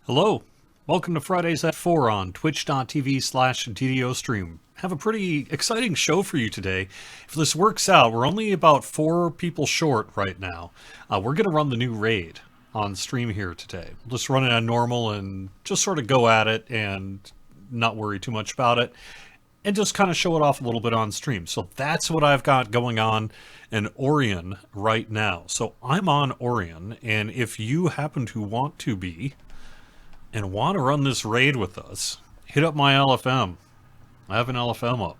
Hello, welcome to Fridays at 4 on twitch.tv/DDOstream. Have a pretty exciting show for you today. If this works out, we're only about 4 people short right now. We're going to run the new raid on stream here today. We'll just run it on normal and just sort of go at it and not worry too much about it. And just kind of show it off a little bit on stream. So that's what I've got going on in Orion right now. So I'm on Orion, and if you happen to want to be and want to run this raid with us, hit up my LFM. I have an LFM up,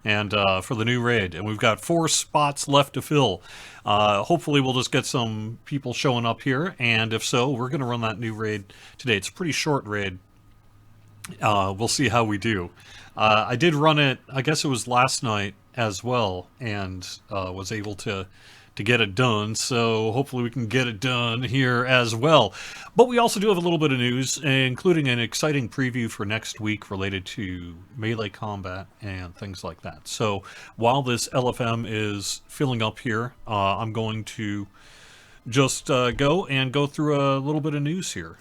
and for the new raid, and we've got 4 spots left to fill. Hopefully we'll just get some people showing up here, and if so, we're going to run that new raid today. It's a pretty short raid. We'll see how we do. I did run it, I guess it was last night as well, and was able to get it done, so hopefully we can get it done here as well. But we also do have a little bit of news, including an exciting preview for next week related to melee combat and things like that. So while this LFM is filling up here, I'm going to just go through a little bit of news here.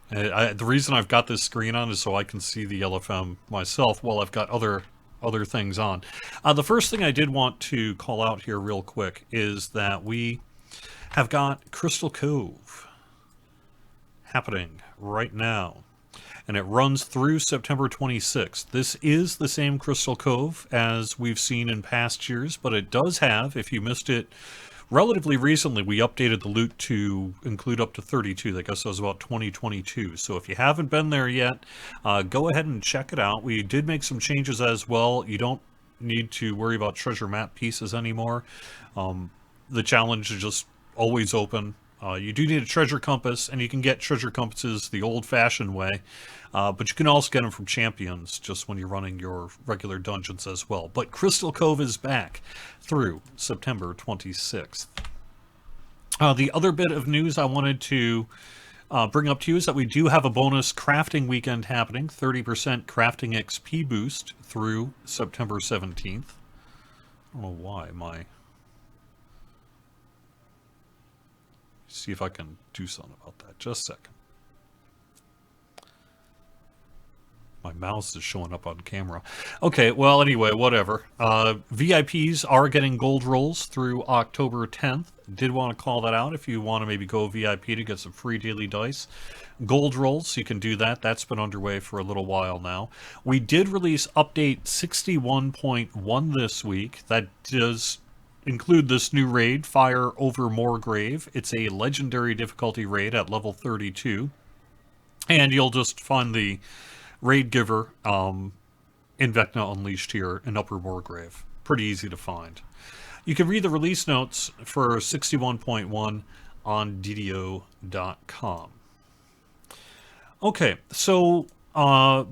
The reason I've got this screen on is so I can see the LFM myself while I've got other things on. The first thing I did want to call out here real quick is that we have got Crystal Cove happening right now, and it runs through September 26th. This is the same Crystal Cove as we've seen in past years, but it does have, if you missed it relatively recently, we updated the loot to include up to 32. I guess that was about 2022. So if you haven't been there yet, go ahead and check it out. We did make some changes as well. You don't need to worry about treasure map pieces anymore. The challenge is just always open. You do need a treasure compass, and you can get treasure compasses the old-fashioned way, but you can also get them from champions just when you're running your regular dungeons as well. But Crystal Cove is back through September 26th. The other bit of news I wanted to bring up to you is that we do have a bonus crafting weekend happening, 30% crafting XP boost through September 17th. I don't know why see if I can do something about that. Just a second. My mouse is showing up on camera. Okay, well, anyway, whatever. VIPs are getting gold rolls through October 10th. Did want to call that out if you want to maybe go VIP to get some free daily dice. Gold rolls, you can do that. That's been underway for a little while now. We did release update 61.1 this week. That does include this new raid, Fire over Morgrave. It's a legendary difficulty raid at level 32. And you'll just find the raid giver in Vecna Unleashed here in Upper Morgrave. Pretty easy to find. You can read the release notes for 61.1 on DDO.com. Okay, so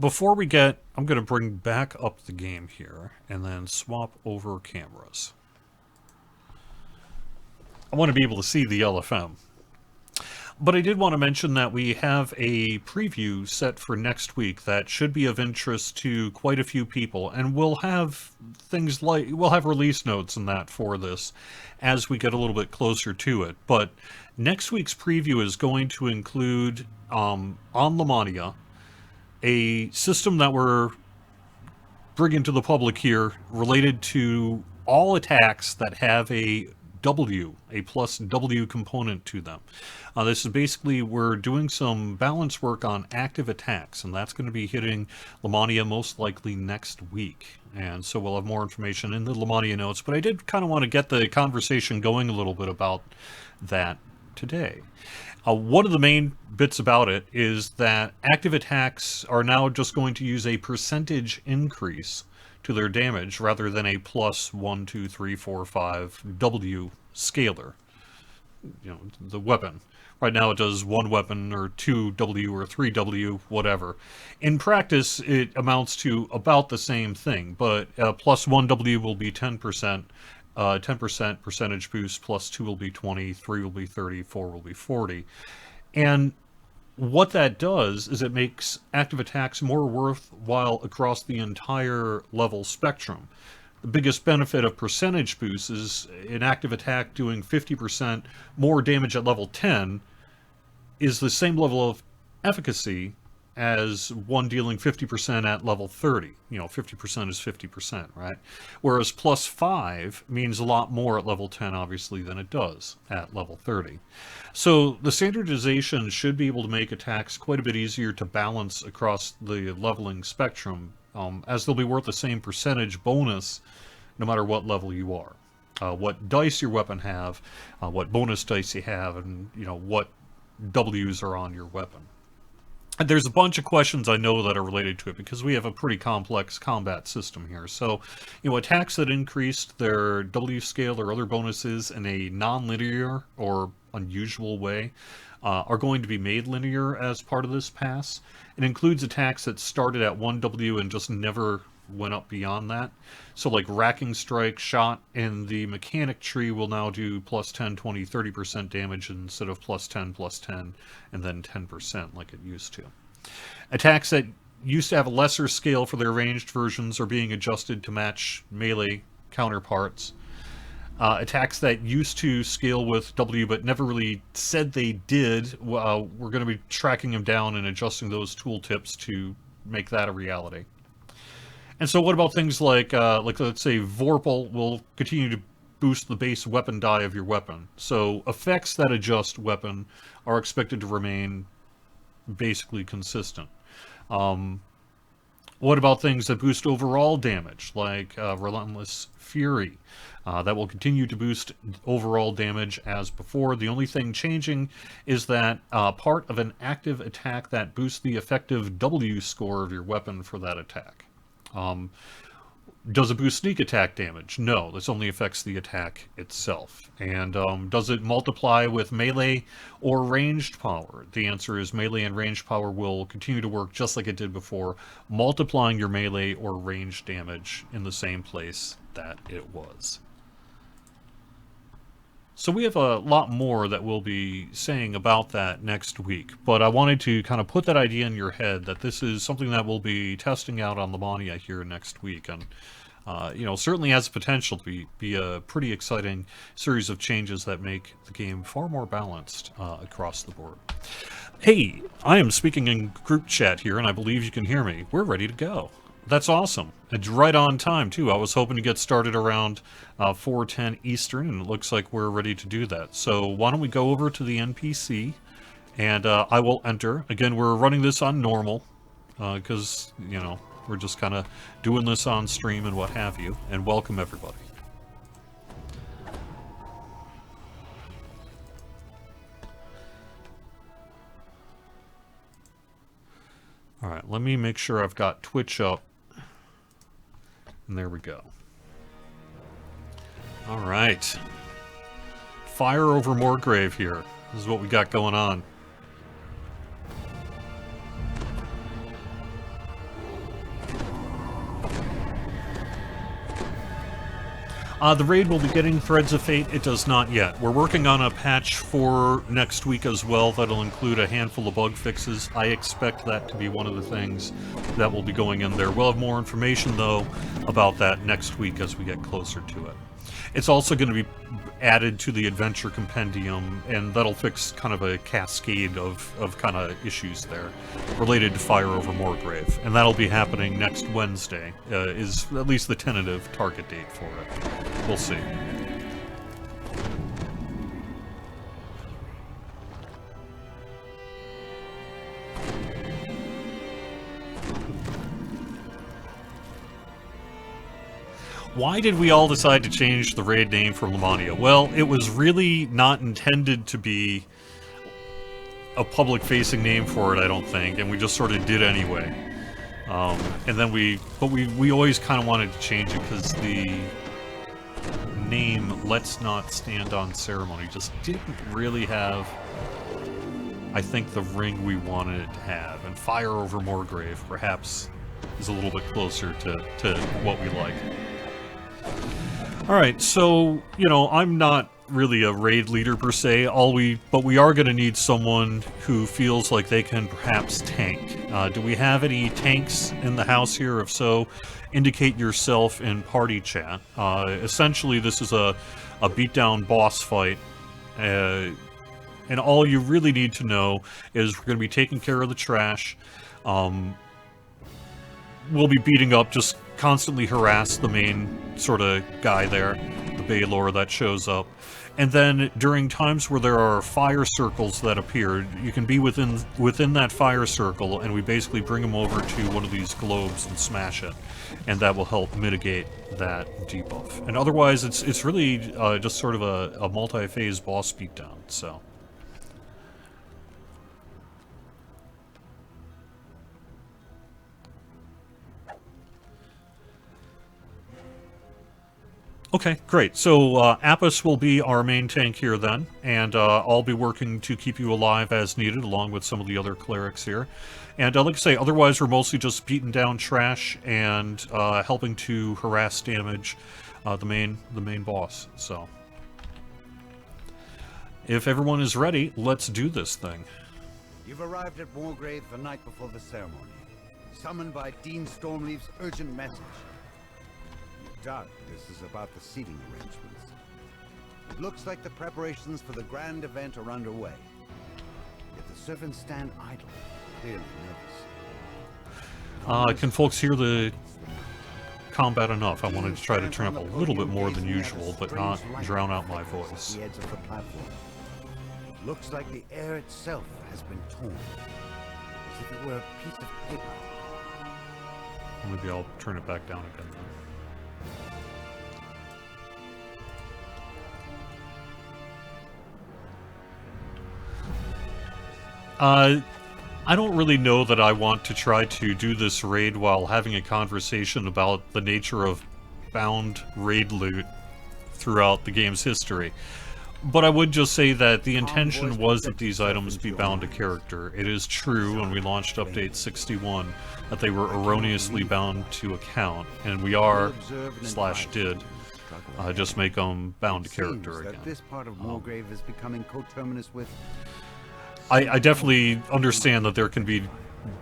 before we get, I'm going to bring back up the game here and then swap over cameras. I want to be able to see the LFM. But I did want to mention that we have a preview set for next week that should be of interest to quite a few people, and we'll have things like, we'll have release notes and that for this as we get a little bit closer to it. But next week's preview is going to include, on Lamania, a system that we're bringing to the public here related to all attacks that have a plus W component to them. This is basically, we're doing some balance work on active attacks, and that's going to be hitting Lamania most likely next week. And so we'll have more information in the Lamania notes, but I did kind of want to get the conversation going a little bit about that today. One of the main bits about it is that active attacks are now just going to use a percentage increase to their damage rather than a plus 1, 2, 3, 4, 5 W scalar. You know, the weapon. Right now it does 1 weapon or 2 W or 3 W, whatever. In practice, it amounts to about the same thing, but plus 1 W will be 10%, 10% percentage boost, plus 2 will be 20, 3 will be 30, 4 will be 40. And what that does is it makes active attacks more worthwhile across the entire level spectrum. The biggest benefit of percentage boost is an active attack doing 50% more damage at level 10 is the same level of efficacy as one dealing 50% at level 30. 50% is 50%, right? Whereas plus 5 means a lot more at level 10, obviously, than it does at level 30. So the standardization should be able to make attacks quite a bit easier to balance across the leveling spectrum, as they'll be worth the same percentage bonus no matter what level you are. What dice your weapon have, what bonus dice you have, and what W's are on your weapon. And there's a bunch of questions I know that are related to it because we have a pretty complex combat system here. So, attacks that increased their W scale or other bonuses in a non-linear or unusual way are going to be made linear as part of this pass. It includes attacks that started at 1W and just never went up beyond that. So like Racking Strike, Shot, and the mechanic tree will now do plus 10, 20, 30% damage instead of plus 10, and then 10% like it used to. Attacks that used to have a lesser scale for their ranged versions are being adjusted to match melee counterparts. Attacks that used to scale with W but never really said they did, we're going to be tracking them down and adjusting those tooltips to make that a reality. And so what about things like let's say Vorpal will continue to boost the base weapon die of your weapon. So effects that adjust weapon are expected to remain basically consistent. What about things that boost overall damage, like Relentless Fury? That will continue to boost overall damage as before. The only thing changing is that part of an active attack that boosts the effective W score of your weapon for that attack. Does it boost sneak attack damage? No, this only affects the attack itself. And does it multiply with melee or ranged power? The answer is melee and ranged power will continue to work just like it did before, multiplying your melee or ranged damage in the same place that it was. So we have a lot more that we'll be saying about that next week, but I wanted to kind of put that idea in your head that this is something that we'll be testing out on Lamania here next week, and certainly has the potential to be a pretty exciting series of changes that make the game far more balanced across the board. Hey, I am speaking in group chat here, and I believe you can hear me. We're ready to go. That's awesome. It's right on time, too. I was hoping to get started around 4:10 Eastern, and it looks like we're ready to do that. So why don't we go over to the NPC, and I will enter. Again, we're running this on normal, because, we're just kind of doing this on stream and what have you. And welcome, everybody. All right, let me make sure I've got Twitch up. And there we go. All right. Fire over Morgrave here. This is what we got going on. The raid will be getting Threads of Fate. It does not yet. We're working on a patch for next week as well that'll include a handful of bug fixes. I expect that to be one of the things that will be going in there. We'll have more information, though, about that next week as we get closer to it. It's also going to be added to the Adventure Compendium, and that'll fix kind of a cascade of kind of issues there related to Fire over Morgrave. And that'll be happening next Wednesday, is at least the tentative target date for it. We'll see. Why did we all decide to change the raid name for Lamania? Well, it was really not intended to be a public-facing name for it, I don't think, and we just sort of did anyway. And then we always kind of wanted to change it because the name Let's Not Stand on Ceremony just didn't really have, I think, the ring we wanted it to have. And Fire over Morgrave, perhaps, is a little bit closer to what we like. Alright, so, I'm not really a raid leader per se, but we are going to need someone who feels like they can perhaps tank. Do we have any tanks in the house here? If so, indicate yourself in party chat. Essentially, this is a beatdown boss fight, and And all you really need to know is we're going to be taking care of the trash. We'll be beating up, just constantly harass the main sort of guy there, the Baylor that shows up. And then during times where there are fire circles that appear, you can be within that fire circle, and we basically bring them over to one of these globes and smash it. And that will help mitigate that debuff. And otherwise, it's really just sort of a multi-phase boss beatdown, so... Okay, great. So Apis will be our main tank here then, and I'll be working to keep you alive as needed, along with some of the other clerics here. And like I say, otherwise we're mostly just beating down trash and helping to harass damage the main boss. So, if everyone is ready, let's do this thing. You've arrived at Morgrave the night before the ceremony, summoned by Dean Stormleaf's urgent message. Doubt this is about the seating arrangements. It looks like the preparations for the grand event are underway. Yet the servants stand idle, clearly nervous. Can folks hear the combat enough? I wanted to try to turn up a little bit more than usual, but not drown out my voice. The edge of the platform. It looks like the air itself has been torn, as if it were a piece of paper. Maybe I'll turn it back down again then. I don't really know that I want to try to do this raid while having a conversation about the nature of bound raid loot throughout the game's history. But I would just say that the intention was that these items be bound to character. It is true when we launched Update 61 that they were erroneously bound to account, and we are, / did, just make them bound to character again. This part of Morgrave is becoming coterminous with... I definitely understand that there can be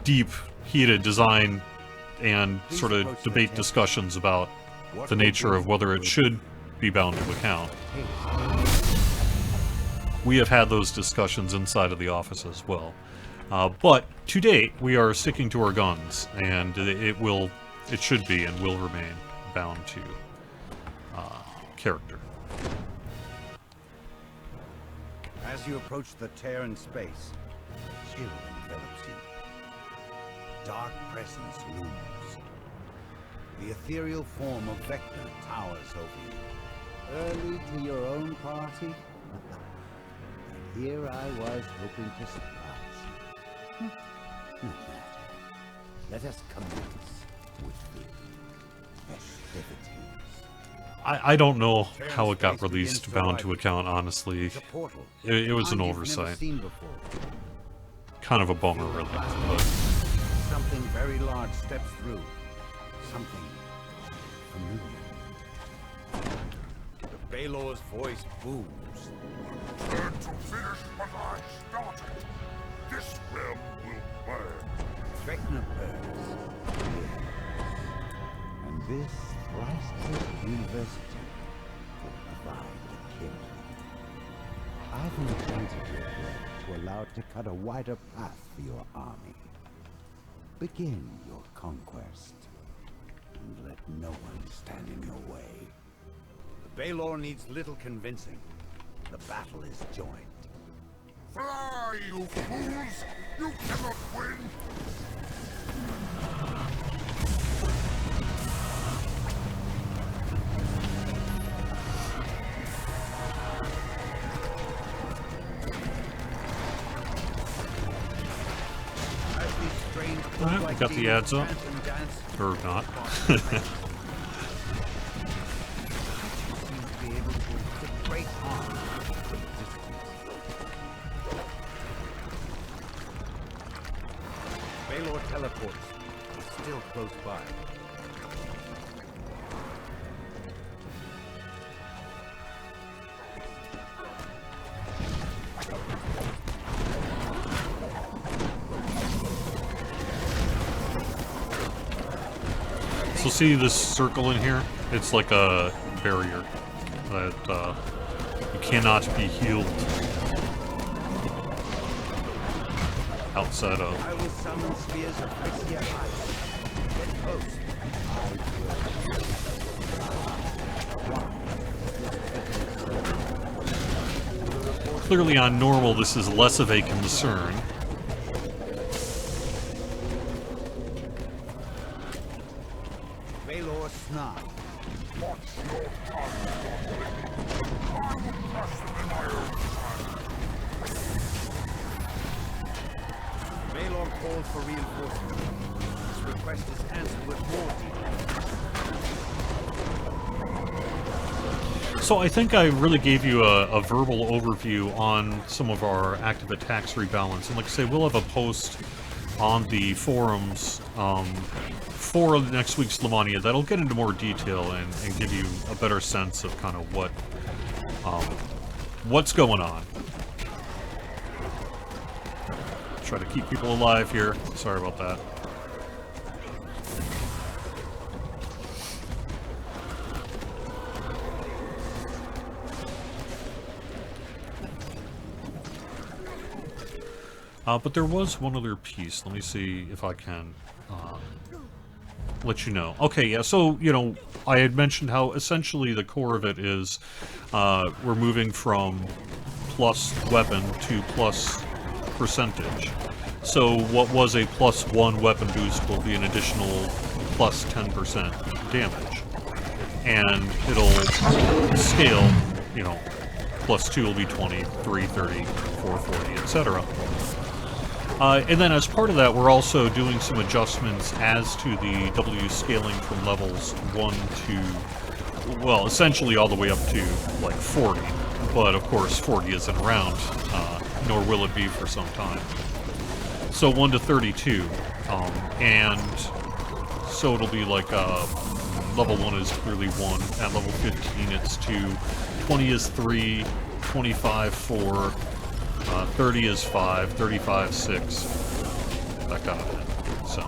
deep, heated design and sort of debate discussions about the nature of whether it should be bound to account. We have had those discussions inside of the office as well. But to date, we are sticking to our guns, and it should be and will remain bound to character. As you approach the tear in space, a chill envelops you. Dark presence looms. The ethereal form of Vecna towers over you. Early to your own party? And here I was hoping to surprise you. No matter. Let us commence with the festivities. I don't know how it got released bound to account, honestly. It was an oversight. Kind of a bummer, really. But... something very large steps through. Something familiar. The Baylor's voice booms. Learn to finish what I started. This realm will burn. Vecna burns. And this thrice-cursed university will provide the kindling. I've enchanted your blood to allow it to cut a wider path for your army. Begin your conquest, and let no one stand in your way. The Baylor needs little convincing. The battle is joined. Fly, you fools! You cannot win! Alright, we got the ads up. Or not. Baylor teleports is still close by. So see this circle in here? It's like a barrier that you cannot be healed outside of. I will summon spheres of glacier ice. Get close. Clearly on normal, this is less of a concern. Valor Snark. Watch your tongue, I will crush them in my own time. Valor calls for reinforcements. This request is answered with more details. So I think I really gave you a verbal overview on some of our active attacks rebalance. And like I say, we'll have a post on the forums for next week's Lamania that'll get into more detail and give you a better sense of kind of what's going on. Try to keep people alive here. Sorry about that. But there was one other piece. Let me see if I can let you know. Okay, yeah, so, you know, I had mentioned how essentially the core of it is we're moving from plus weapon to plus percentage. So what was a +1 weapon boost will be an additional plus 10% damage. And it'll scale, you know, +2 will be 20, 3, 30, 4, 40, etc. And then as part of that, we're also doing some adjustments as to the W scaling from levels 1 to, well, essentially all the way up to, like, 40. But, of course, 40 isn't around, nor will it be for some time. So 1 to 32. And so it'll be like, level 1 is clearly 1. At level 15, it's 2. 20 is 3. 25, 4. 30 is 5, 35, 6, that kind of thing, so.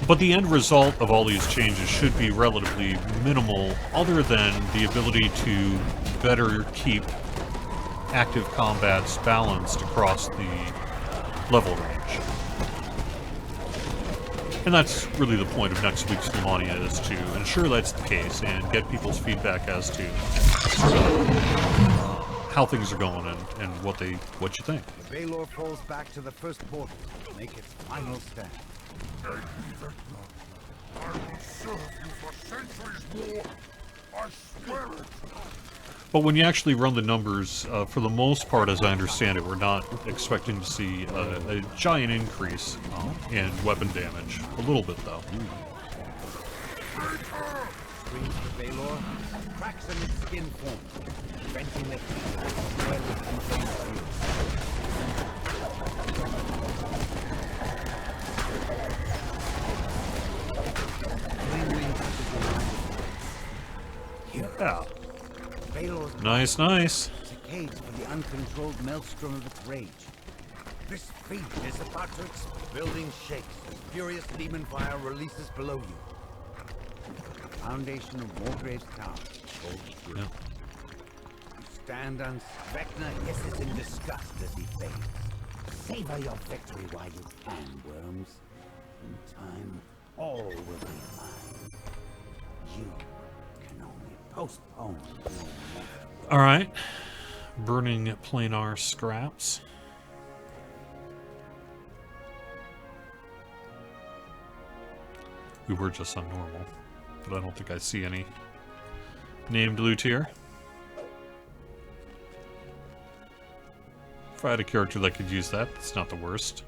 But the end result of all these changes should be relatively minimal, other than the ability to better keep active combats balanced across the level range. And that's really the point of next week's Lamania, is to ensure that's the case and get people's feedback as to sort of how things are going and what you think. The Valor falls back to the first portal to make its final stand. I will serve you for centuries more. I swear it. But when you actually run the numbers, for the most part, as I understand it, we're not expecting to see a giant increase in weapon damage. A little bit, though. Screams the Valor, cracks in its skin form, preventing the heat to spoil its contained fuel. Yeah. Valor's Nice, nice. It's a cage for the uncontrolled maelstrom of its rage. This feat is about to building shakes as furious demon fire releases below you. The foundation of Morgrave's tower holds true. Yeah. You stand on Vecna hisses in disgust as he fades. Savor your victory while you can, worms. In time, all will be mine. You can only postpone your moment. All right. Burning planar scraps. We were just on normal, but I don't think I see any named loot here. If I had a character that could use that, it's not the worst.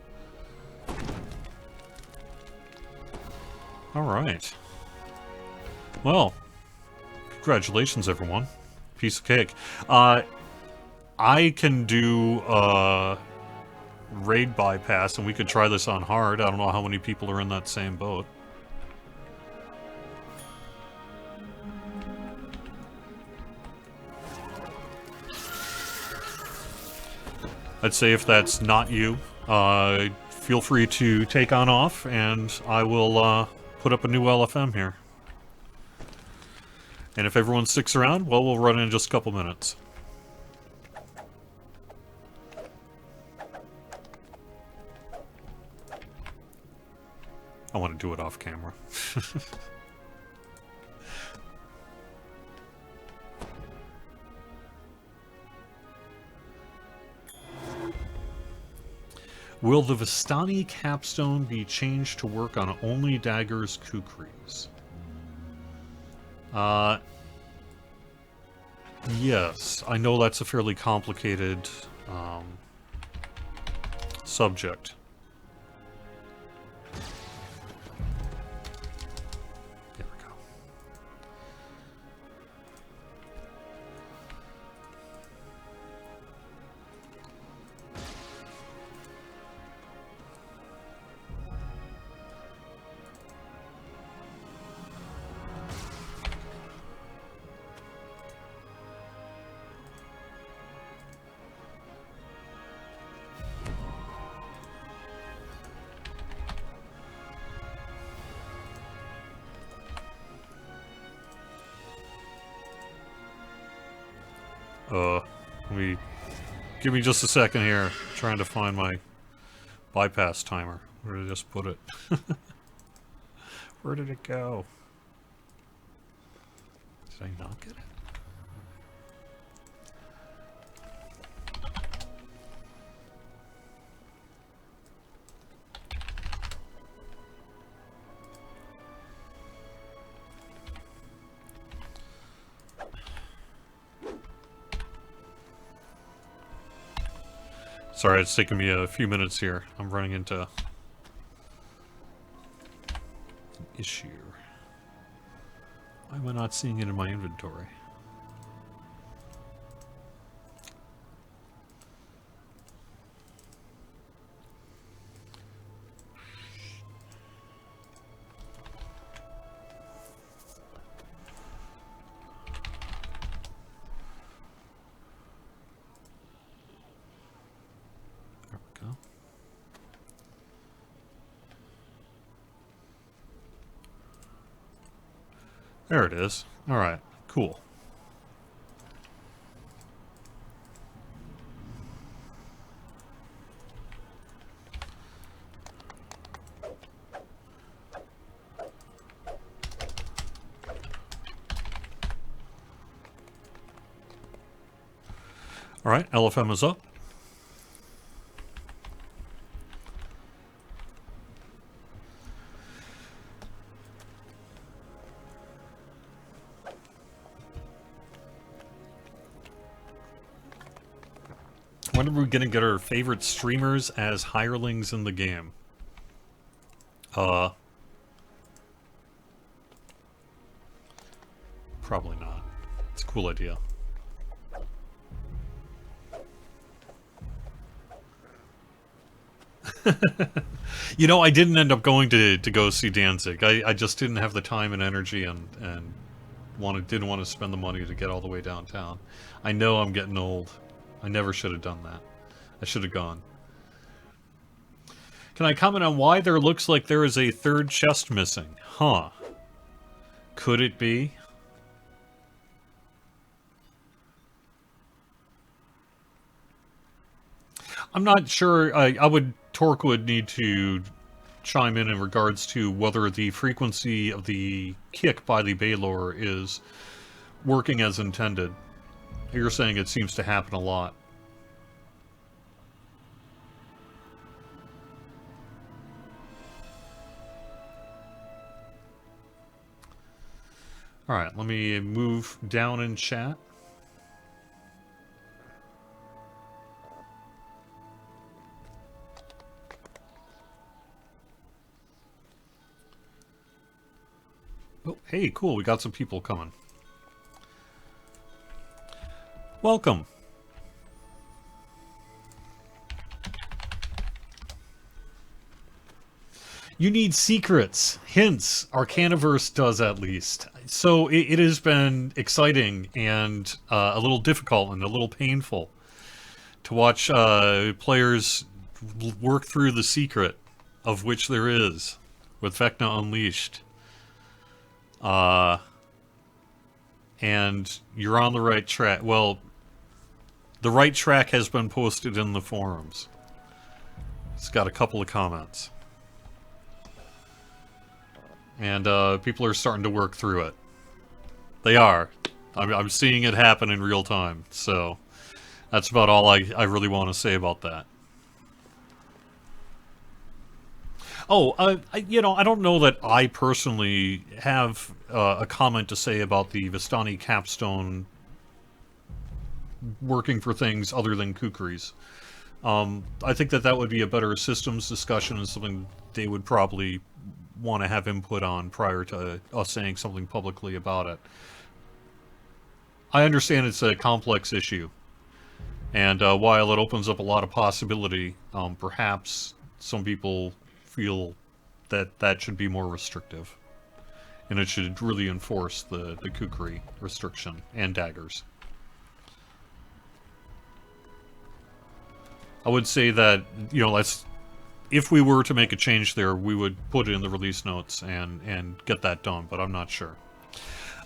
Alright. Well, congratulations everyone. Piece of cake. I can do raid bypass, and we could try this on hard. I don't know how many people are in that same boat. I'd say if that's not you, feel free to take on off, and I will put up a new LFM here. And if everyone sticks around, well, we'll run in just a couple minutes. I want to do it off camera. Will the Vistani capstone be changed to work on only daggers kukris? Yes. I know that's a fairly complicated subject. There we go. Give me just a second here. I'm trying to find my bypass timer. Where did I just put it? Where did it go? Did I not get it? Sorry, it's taking me a few minutes here. I'm running into an issue. Why am I not seeing it in my inventory? There it is. Alright, cool. Alright, LFM is up. When are we gonna get our favorite streamers as hirelings in the game? Probably not. It's a cool idea. You know, I didn't end up going to go see Danzig. I just didn't have the time and energy and didn't want to spend the money to get all the way downtown. I know I'm getting old. I never should have done that. I should have gone. Can I comment on why there looks like there is a third chest missing? Huh. Could it be? I'm not sure. Torque would need to chime in regards to whether the frequency of the kick by the Baylor is working as intended. You're saying it seems to happen a lot. Alright, let me move down in chat. Oh, hey, cool, we got some people coming. Welcome. You need secrets, hints. Arcaniverse does at least. So it has been exciting and a little difficult and a little painful to watch players work through the secret, of which there is, with Vecna Unleashed. And you're on the right track. Well, the right track has been posted in the forums. It's got a couple of comments. and people are starting to work through it. They are. I'm seeing it happen in real time, so that's about all I really want to say about that. Oh, I don't know that I personally have a comment to say about the Vistani capstone working for things other than kukris. I think that would be a better systems discussion and something they would probably want to have input on prior to us saying something publicly about it. I understand it's a complex issue, and while it opens up a lot of possibility, perhaps some people feel that should be more restrictive, and it should really enforce the kukri restriction and daggers. I would say that, if we were to make a change there, we would put it in the release notes and get that done, but I'm not sure.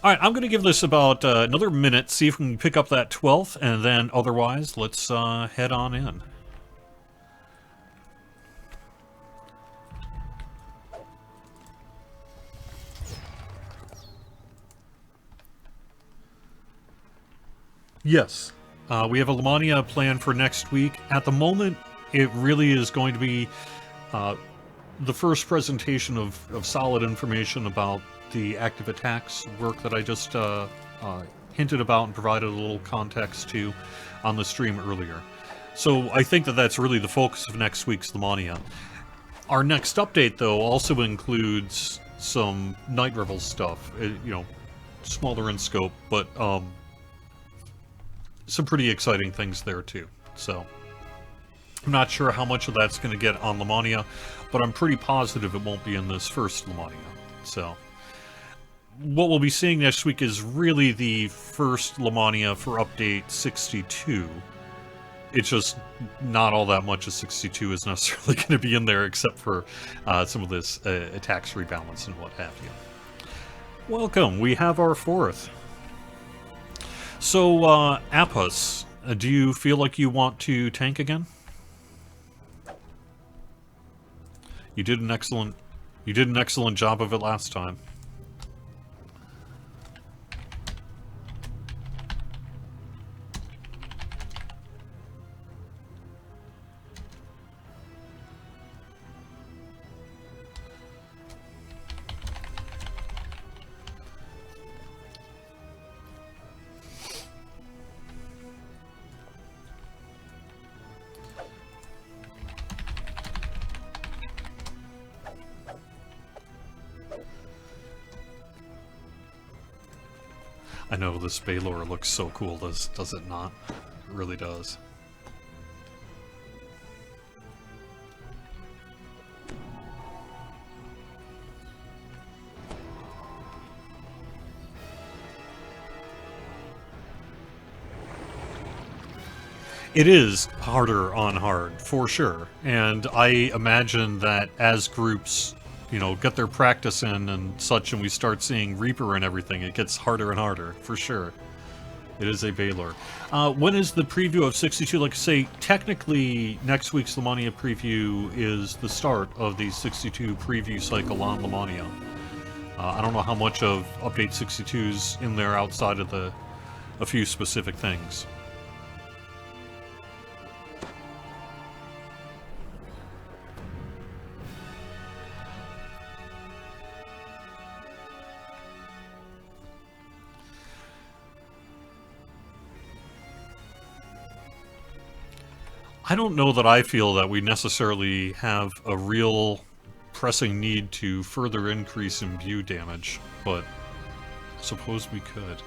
Alright, I'm going to give this about another minute, see if we can pick up that 12th, and then otherwise, let's head on in. Yes. We have a Lamania planned for next week. At the moment, it really is going to be the first presentation of solid information about the active attacks work that I just hinted about and provided a little context to on the stream earlier. So I think that's really the focus of next week's Lamania. Our next update, though, also includes some Night Revel stuff, smaller in scope, but some pretty exciting things there too. So I'm not sure how much of that's going to get on Lamania, but I'm pretty positive it won't be in this first Lamania. So what we'll be seeing next week is really the first Lamania for update 62. It's just not all that much of 62 is necessarily going to be in there, except for some of this attacks rebalance and what have you. Welcome, we have our 4th. So, Apus, do you feel like you want to tank again? You did an excellent job of it last time. I know this Baylor looks so cool, does it not? It really does. It is harder on hard, for sure. And I imagine that as groups, get their practice in and such, and we start seeing Reaper and everything, it gets harder and harder, for sure. It is a Baylor. When is the preview of 62? Like I say, technically, next week's Lamania preview is the start of the 62 preview cycle on Lamania. I don't know how much of Update 62's in there outside of a few specific things. I don't know that I feel that we necessarily have a real pressing need to further increase imbue damage, but suppose we could.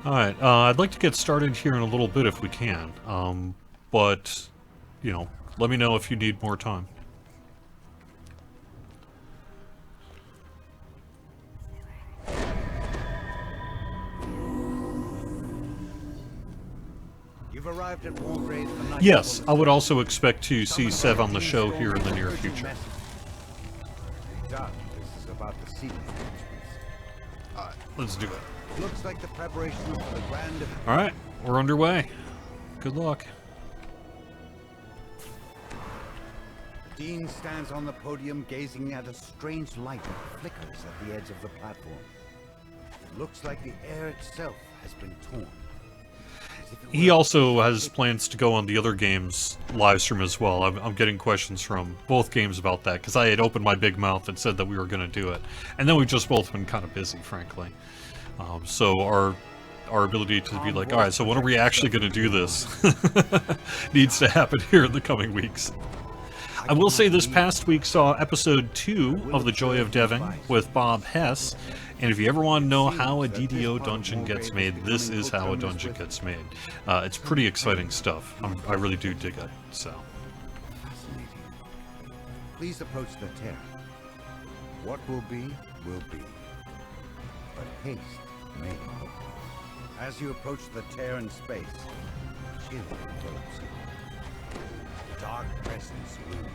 Alright, I'd like to get started here in a little bit if we can, but, let me know if you need more time. You've arrived at Morgrave the night Yes, before I would also expect to see Sev on the show here in the near future. Doug, this is about the seating arrangements. Alright, let's do it. Looks like the preparations for the grand event. Alright, we're underway. Good luck. The Dean stands on the podium gazing at a strange light that flickers at the edge of the platform. It looks like the air itself has been torn. As if it He were also has plans to go on the other game's live stream as well. I'm getting questions from both games about that, because I had opened my big mouth and said that we were going to do it. And then we've just both been kind of busy, frankly. So our ability to be like, alright, so when are we actually going to do this? Needs to happen here in the coming weeks. I will say this past week saw episode 2 of The Joy of Deving with Bob Hess, and if you ever want to know how a DDO dungeon gets made, this is how a dungeon gets made. It's pretty exciting stuff. I really do dig it, so. fascinating. Please approach the tear. What will be, will be. But haste may hope. As you approach the tear in space, chill envelops you. Dark presence looms.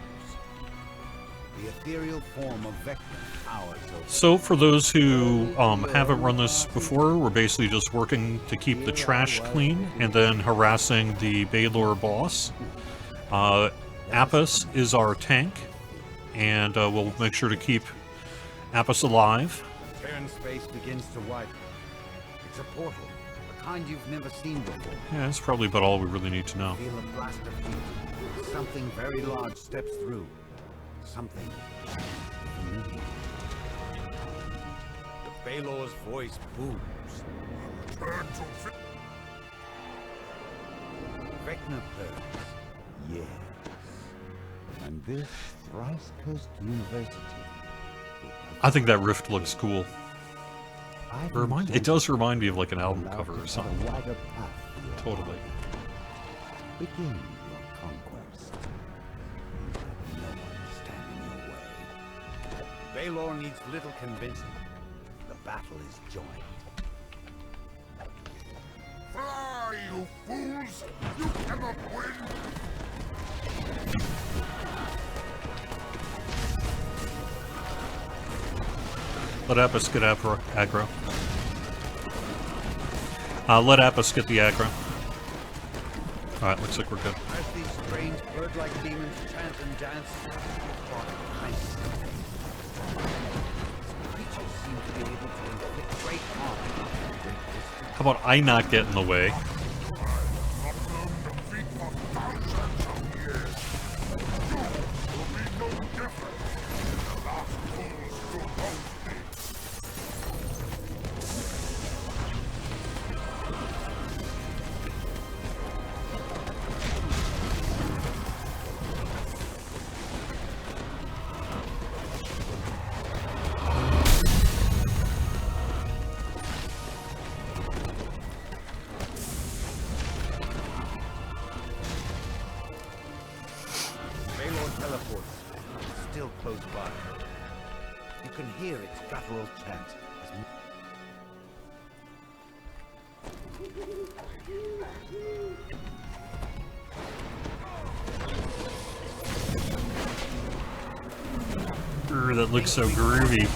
The ethereal form of Vecna towers over. So for those who haven't run this before, we're basically just working to keep the trash clean and then harassing the Baylor boss. Apis is our tank, and we'll make sure to keep Apis alive. Tear in space begins to widen. It's a portal, a kind you've never seen before. Yeah, that's probably about all we really need to know. Feel a blast of heat. Something very large steps through. Something familiar. The Baylor's voice booms. Return to Vecna purrs. Yes. And this thrice-cursed university. I think that rift looks cool. It does remind me of like an album cover or something. Totally. Begin your conquest. Let no one stand in your way. Baylor needs little convincing. The battle is joined. fly, you fools! You cannot win! Let Apis get aggro. Let Apis get the aggro. Alright, looks like we're good. As these strange bird-like demons chant and dance, creatures seem to be able to inflict great harm from great distance. How about I not get in the way? Not known defeat for thousands of years. You will be no different than the last fools to oppose me. Baylor teleports, still close by. You can hear its guttural chant as That looks so groovy.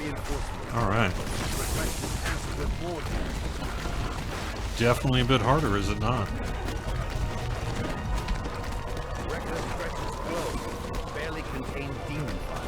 reinforcements. All right. Request is cancelled with Morgrave. Definitely a bit harder, is it not? Regular stretches glow. Barely contain demon fire.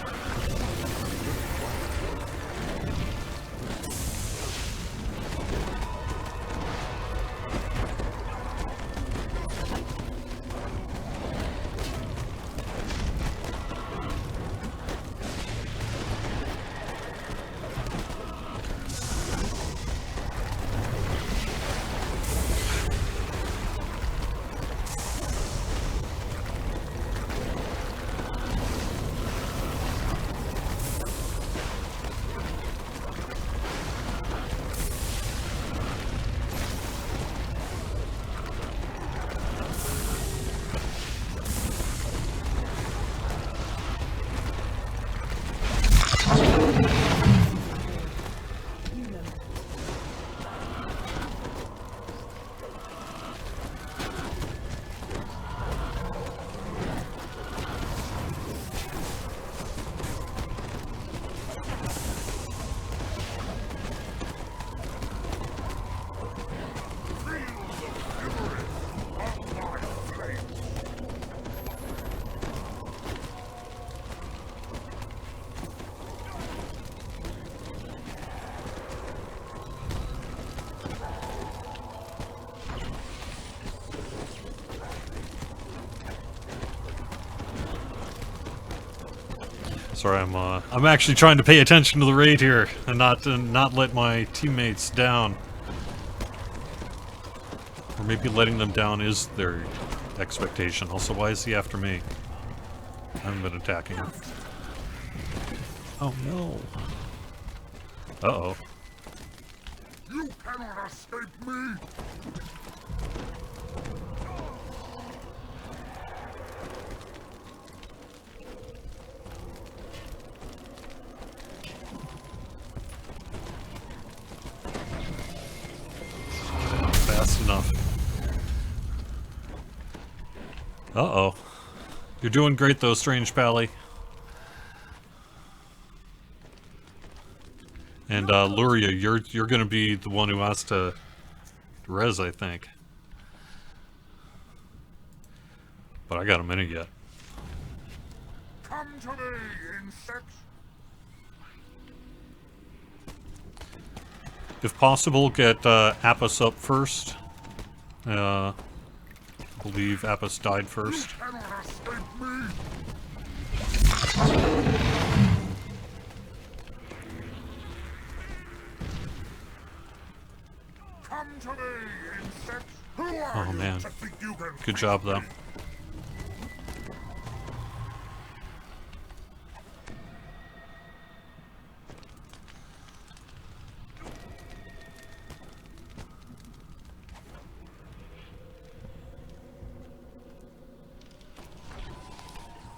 Sorry, I'm actually trying to pay attention to the raid here and not let my teammates down. Or maybe letting them down is their expectation. Also, why is he after me? I haven't been attacking him. Oh no. Uh-oh. You cannot escape me! Fast enough. Uh-oh. You're doing great though, Strange Pally. And Luria, you're gonna be the one who has to res, I think. But I got a minute yet. Come to me, insects! If possible, get Apis up first. I believe Apis died first. You cannot escape me! Come to me, insects! Who are Oh you man. to think you can Good job though.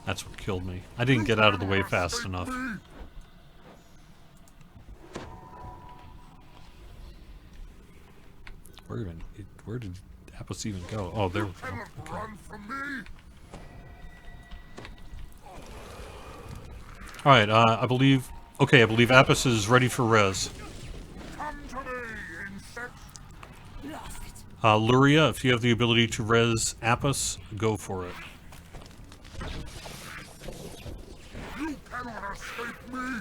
That's what killed me. I didn't get out of the way fast enough. Where did Apis even go? Oh, there we go. Cannot Okay. run from me! Alright, I believe... Okay, I believe Apis is ready for res. Come to me, insects! Luria, if you have the ability to res Apis, go for it. You cannot escape me!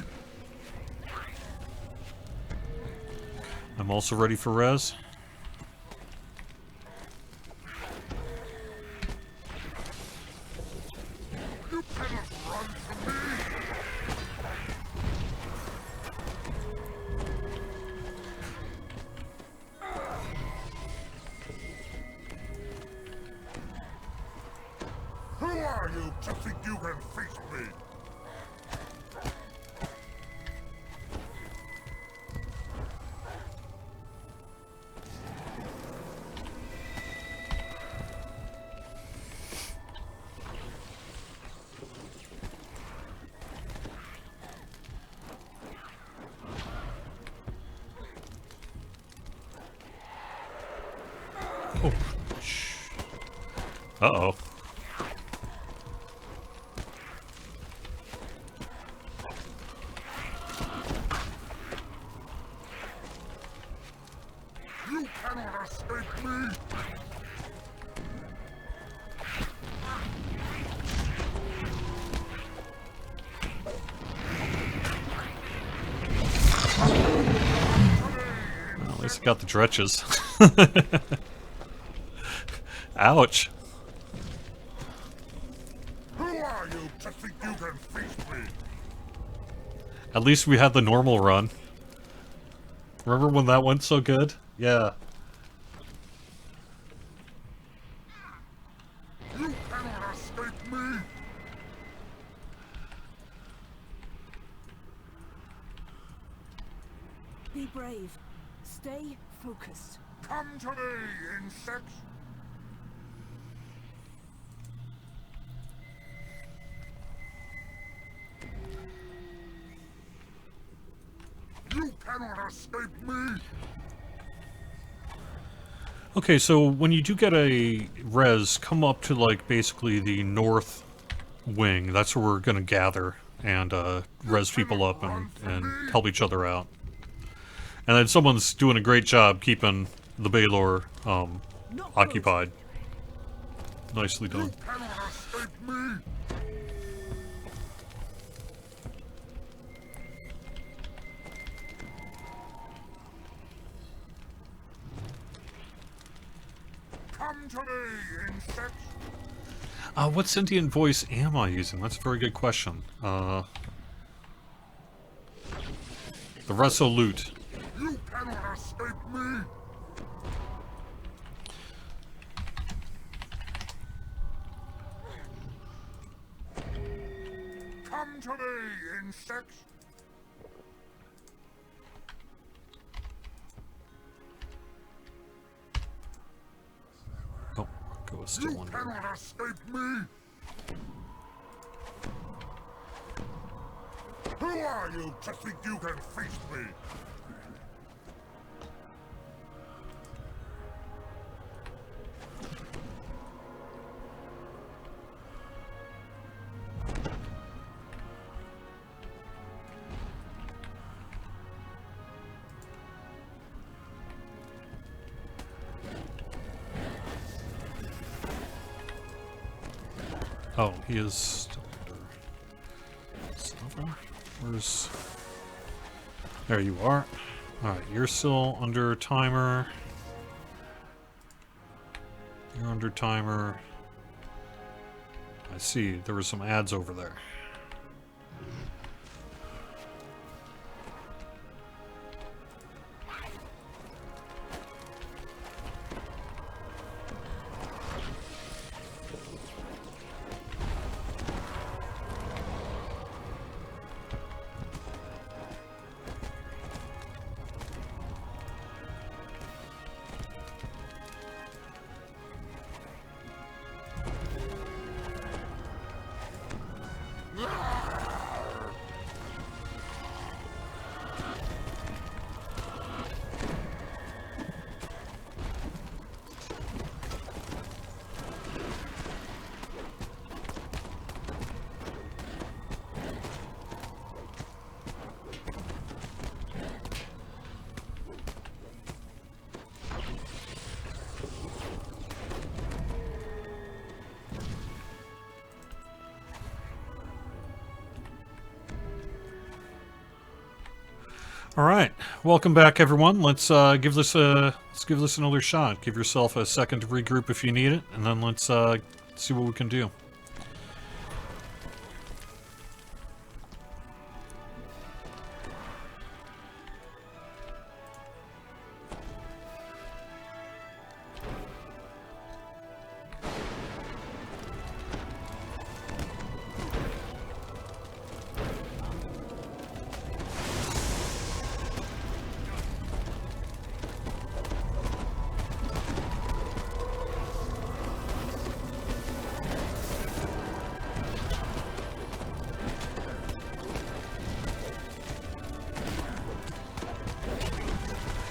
I'm also ready for res. You cannot run from me! Who are you to think you can face me? Oh, shh. Uh-oh. escape me! Well, at least I got the dretches. Ouch. Who are you to think you can face me? At least we had the normal run. Remember when that went so good? Yeah. You cannot escape me! Be brave. Stay focused. Come to me, insects! You cannot escape me! Okay, so when you do get a res, come up to like basically the north wing. That's where we're gonna gather and res people up and help each other out. And then someone's doing a great job keeping the Baylor occupied. Nicely done. You cannot escape me! Come to me, insects! What sentient voice am I using? That's a very good question. The Resolute. You cannot escape me! Come to me, insects! Oh, go still You under. cannot escape me! Who are you to think you can face me? Oh, he is still under. Where's... There you are. Alright, you're still under timer. You're under timer. I see, there were some ads over there. All right, welcome back, everyone. Let's give this another shot. Give yourself a second to regroup if you need it, and then let's see what we can do.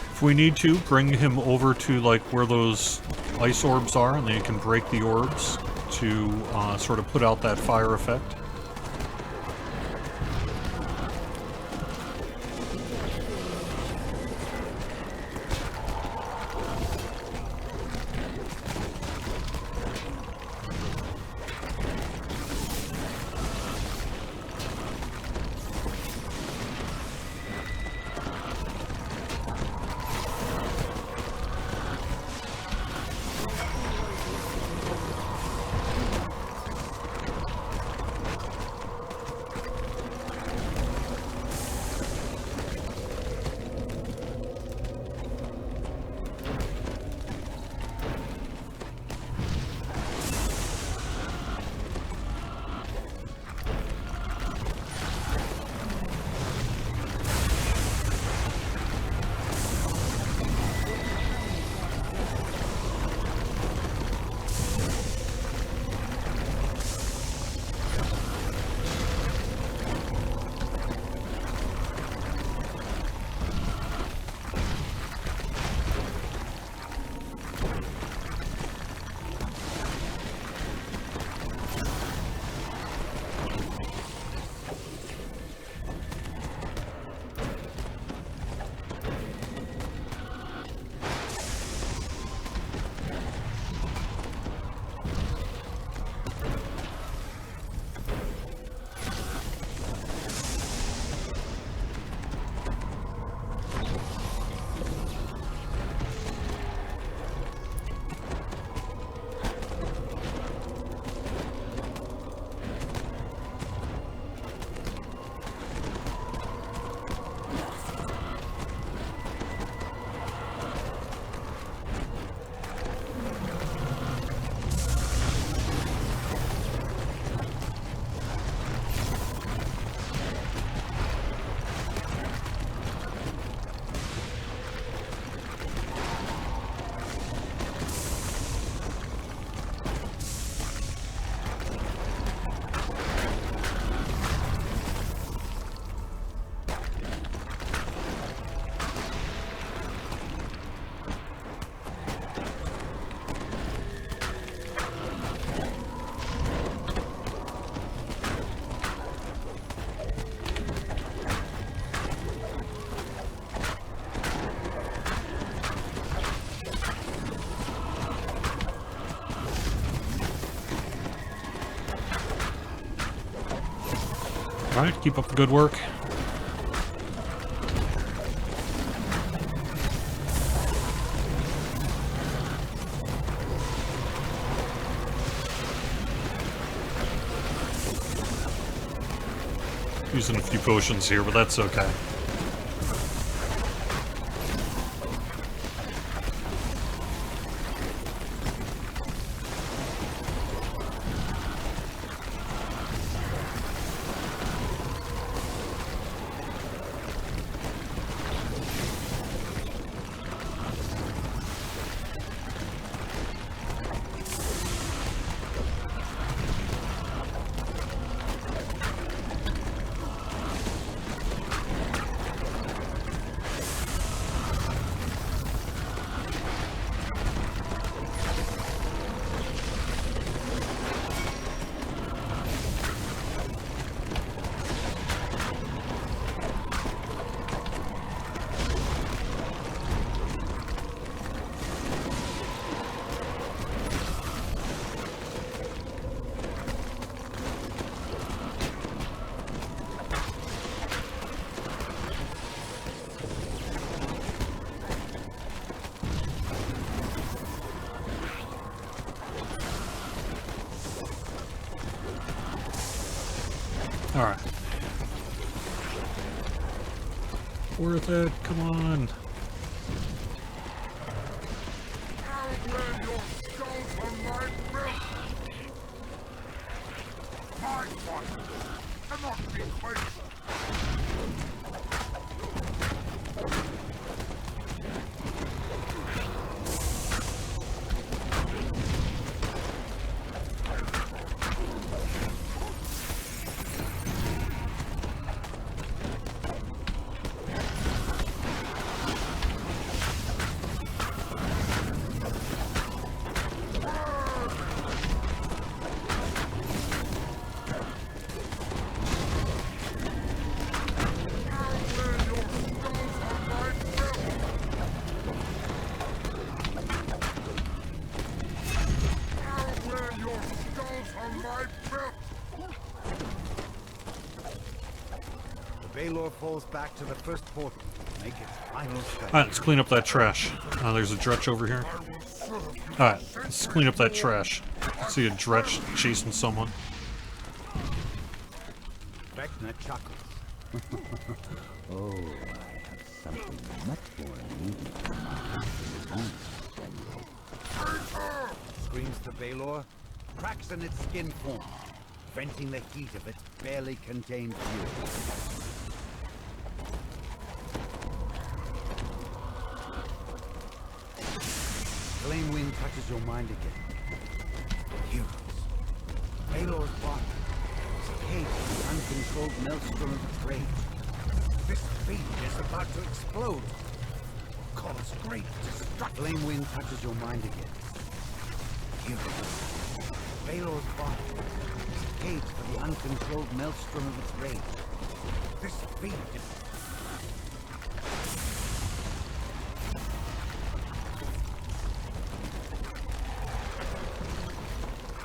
If we need to, bring him over to like where those ice orbs are, and then you can break the orbs to sort of put out that fire effect. Alright, keep up the good work. Using a few potions here, but that's okay. Alright. Worth it, come on. I'll wear your skulls on my belt! My one cannot be quenched! Baylor falls back to the first portal. Make its final strike. Alright, let's clean up that trash. There's a dretch over here. Alright, let's clean up that trash. I see a dretch chasing someone. Vecna chuckles. Oh, I have something much more immediate. Screams the Baylor. Cracks in its skin form, venting the heat of its barely contained fury. Flame wind touches your mind again. Heroes. Baylor's body is caged in the uncontrolled maelstrom of its rage. This fiend is about to explode. Cause great destruction. Flame wind touches your mind again. Heroes. Baylor's body is caged for the uncontrolled maelstrom of its rage. This fiend is...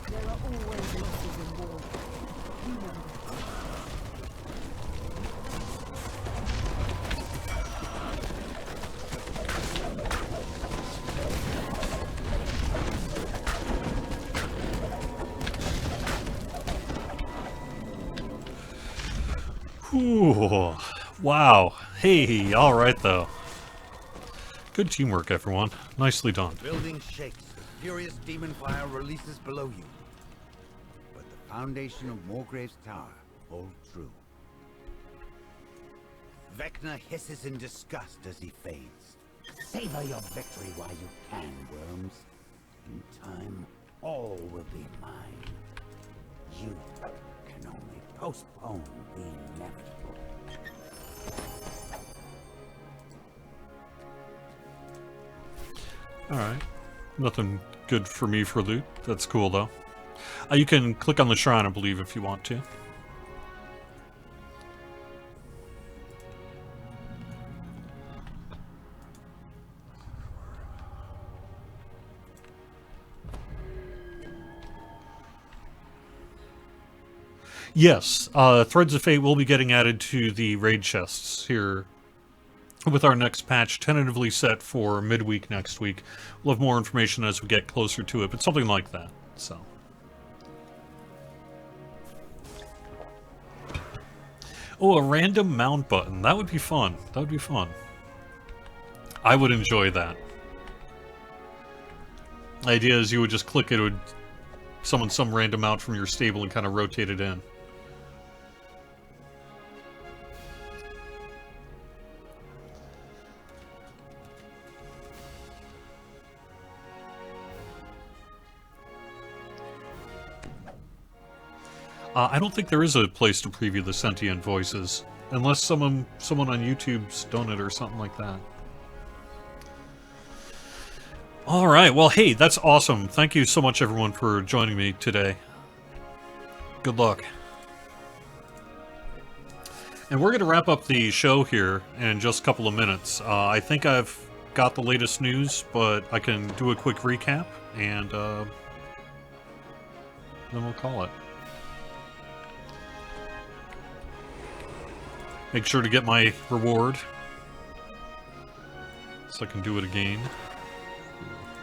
There are always losses in war. You know that. Ooh, wow. Hey, alright though. Good teamwork, everyone. Nicely done. Building shakes as furious demon fire releases below you. But the foundation of Morgrave's tower holds true. Vecna hisses in disgust as he fades. Savor your victory while you can, worms. In time, all will be mine. You can only postpone the inevitable. Alright. Nothing good for me for loot. That's cool though. You can click on the shrine, I believe, if you want to. Yes, Threads of Fate will be getting added to the raid chests here with our next patch, tentatively set for midweek next week. We'll have more information as we get closer to it, but something like that. So, oh, a random mount button. That would be fun. That would be fun. I would enjoy that. The idea is you would just click it, would summon some random mount from your stable and kind of rotate it in. I don't think there is a place to preview the sentient voices, unless someone on YouTube's done it or something like that. All right, well, hey, that's awesome. Thank you so much, everyone, for joining me today. Good luck. And we're going to wrap up the show here in just a couple of minutes. I think I've got the latest news, but I can do a quick recap, and then we'll call it. Make sure to get my reward, so I can do it again.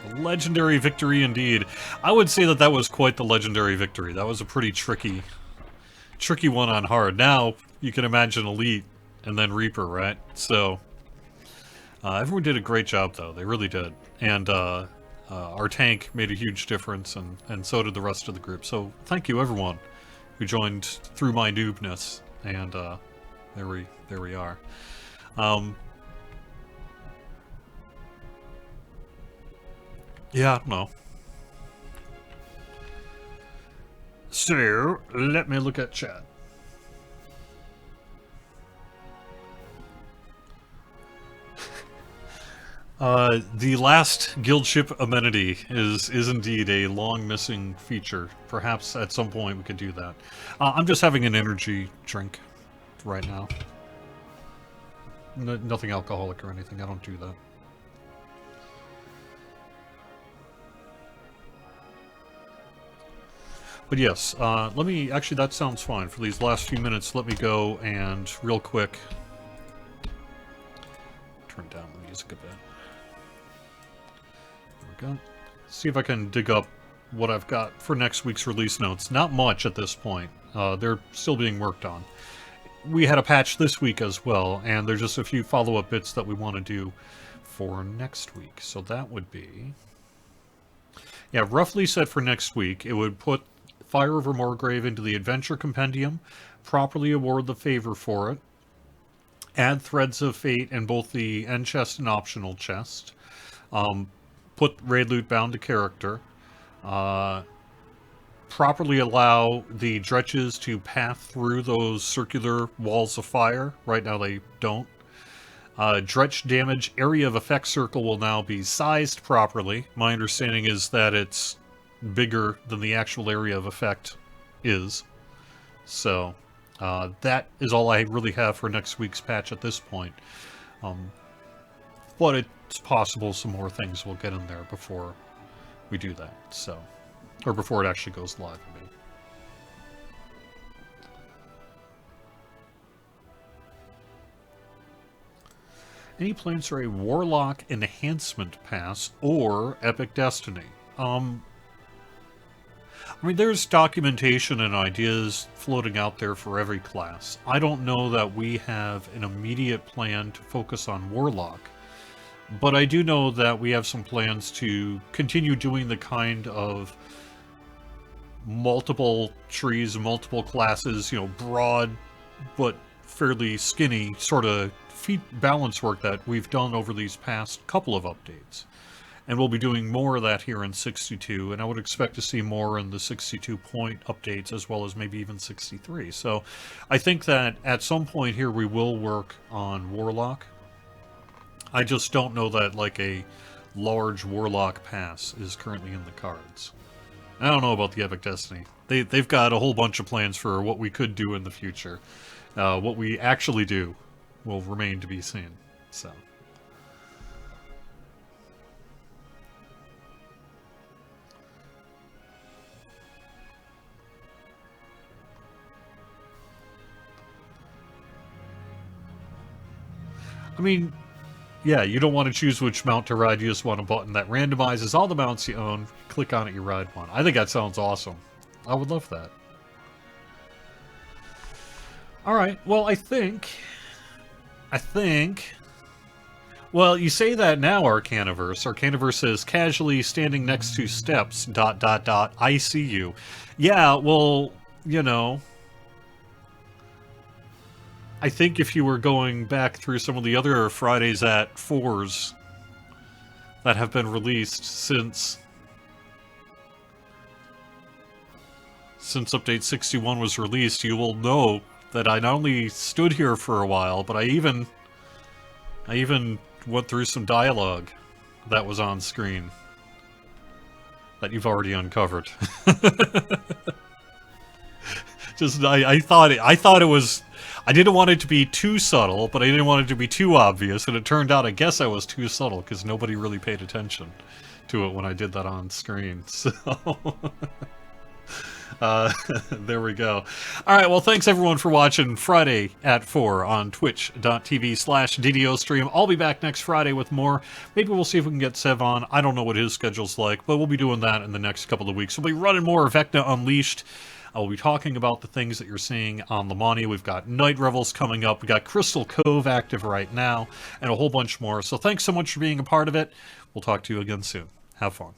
A legendary victory indeed. I would say that that was quite the legendary victory. That was a pretty tricky one on hard. Now, you can imagine Elite and then Reaper, right? So, everyone did a great job, though. They really did. And our tank made a huge difference, and so did the rest of the group. So, thank you, everyone, who joined through my noobness. And, there we are. Yeah, I don't know. So, let me look at chat. The last guild ship amenity is indeed a long missing feature. Perhaps at some point we could do that. I'm just having an energy drink right now. Nothing alcoholic or anything. I don't do that. But yes, let me, actually that sounds fine. For these last few minutes, let me go and real quick turn down the music a bit. There we go. See if I can dig up what I've got for next week's release notes. Not much at this point. They're still being worked on. We had a patch this week as well, and there's just a few follow-up bits that we want to do for next week. So that would be... yeah, roughly set for next week, it would put Fire over Morgrave into the Adventure Compendium, properly award the favor for it, add Threads of Fate in both the end chest and optional chest, put raid loot bound to character, properly allow the dretches to path through those circular walls of fire. Right now they don't. Dretch damage area of effect circle will now be sized properly. My understanding is that it's bigger than the actual area of effect is. So, that is all I really have for next week's patch at this point. But it's possible some more things will get in there before we do that. So, or before it actually goes live, I mean. Any plans for a Warlock Enhancement Pass or Epic Destiny? I mean, there's documentation and ideas floating out there for every class. I don't know that we have an immediate plan to focus on Warlock, but I do know that we have some plans to continue doing the kind of multiple trees, multiple classes, you know, broad but fairly skinny sort of feat balance work that we've done over these past couple of updates. And we'll be doing more of that here in 62, and I would expect to see more in the 62 point updates as well as maybe even 63. So I think that at some point here we will work on Warlock. I just don't know that like a large Warlock pass is currently in the cards. I don't know about the Epic Destiny. They've got a whole bunch of plans for what we could do in the future. What we actually do will remain to be seen. So. I mean, yeah, you don't want to choose which mount to ride. You just want a button that randomizes all the mounts you own. Click on it, you ride one. I think that sounds awesome. I would love that. Alright, well, I think... Well, you say that now, Arcaniverse. Arcaniverse says, casually standing next to steps, ... I see you. Yeah, well, you know... I think if you were going back through some of the other Fridays at 4s that have been released since Update 61 was released, you will know that I not only stood here for a while, but I even went through some dialogue that was on screen that you've already uncovered. Just I thought it was. I didn't want it to be too subtle, but I didn't want it to be too obvious, and it turned out I guess I was too subtle because nobody really paid attention to it when I did that on screen. So there we go. Alright, well, thanks everyone for watching Friday at 4 on twitch.tv/DDO stream. I'll be back next Friday with more. Maybe we'll see if we can get Sev on. I don't know what his schedule's like, but we'll be doing that in the next couple of weeks. We'll be running more Vecna Unleashed. I'll be talking about the things that you're seeing on Lamani. We've got Night Revels coming up. We've got Crystal Cove active right now, and a whole bunch more. So thanks so much for being a part of it. We'll talk to you again soon. Have fun.